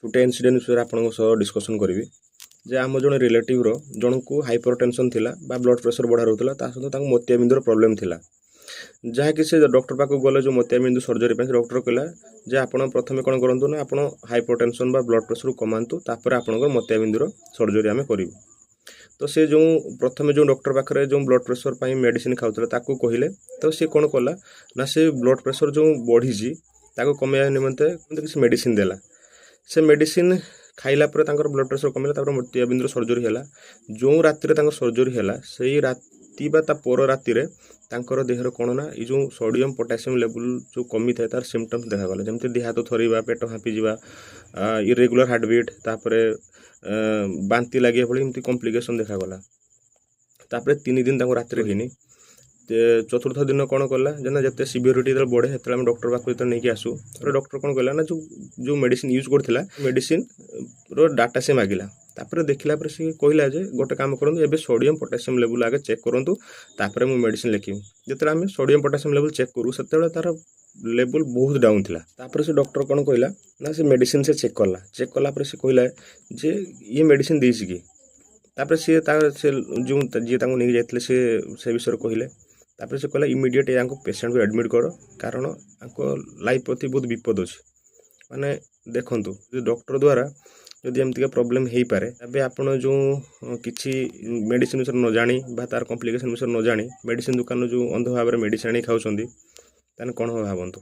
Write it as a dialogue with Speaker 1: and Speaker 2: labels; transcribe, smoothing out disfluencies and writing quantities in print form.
Speaker 1: गोटे इनसीडेंट विषय आपको डिस्कसन करी जे आम जन रिलेटिव जन को हाइपरटेंशन थिला बा ब्लड प्रेशर बढ़ा रोला सहित मोतियाबिंदुर प्रोब्लेम थिला जहाँकि से डॉक्टर पाक गले जो मोतियाबिंदु सर्जरी डॉक्टर कहला जे आपण प्रथम कौन करूँ ना आप हाइपरटेंशन बा ब्लड प्रेशर कमातु तापर आपंकर मोतियाबिंदुर सर्जरी आम करूँ। तो से जो प्रथम जो डॉक्टर पाखे जो ब्लड प्रेशर पर मेडिसिन खाऊला ताकू कहले तो सी कौन कला ना से ब्लड प्रेशर जो बढ़ी कमाया निमंते किसी मेडिसिन देला से मेडिसिन खाइला पर ब्लड प्रेशर कमिला मोतियाबिंदुर सर्जरी है जो रातिर सर्जरी है से राति बा पर राति देहर कौन ना ये जो सोडियम पोटासियम लेवल जो कमी थाए तार सिम्पटम्स देखागला जमती देह हाथ थरवा पेट हाँपी जावा इरेगुलर हार्टबिट तापर बांती लगे एमती कॉम्प्लिकेशन देखागला तापर 3 दिन रातिर हिनी चतुर्थ दिन कौन कला ना जिते सीवियरिटी बढ़े से डॉक्टर पाक नहीं आसू डॉक्टर कौन कहला ना जो मेडिसिन यूज करथिला मेडिसिन रो डाटा से मागिला तापर देखला पर से कहला जे गोटे काम करंतु एबे सोडियम पोटासियम लेवल आगे चेक करंतु तापर मु मेडिसिन लिखिबी जेतरा हम सोडियम पोटासियम लेवल चेक करू सेतेबेले तार लेवल बहुत डाउन थिला तापर से डॉक्टर कौन कहला ना से मेडिसिन से चेक कला पर से कहला जे ये मेडिसिन देछि कि तापर से जो जी नहीं जाइतले से विषय कहले तापर से कहला इमिडिएट या पेशेंट को एडमिट कर कारण लाइफ प्रति बहुत विपद अच्छे माने देखंतु डॉक्टर द्वारा जदि एमती प्रॉब्लम हो पारे तबे आपण जो किसी मेडिसिन विषय न जानी बा तार कॉम्प्लिकेशन विषय न जानी मेडिसिन दुकान जो अंध भाव में मेडिसिन आनी खाऊँ कौन भावतु।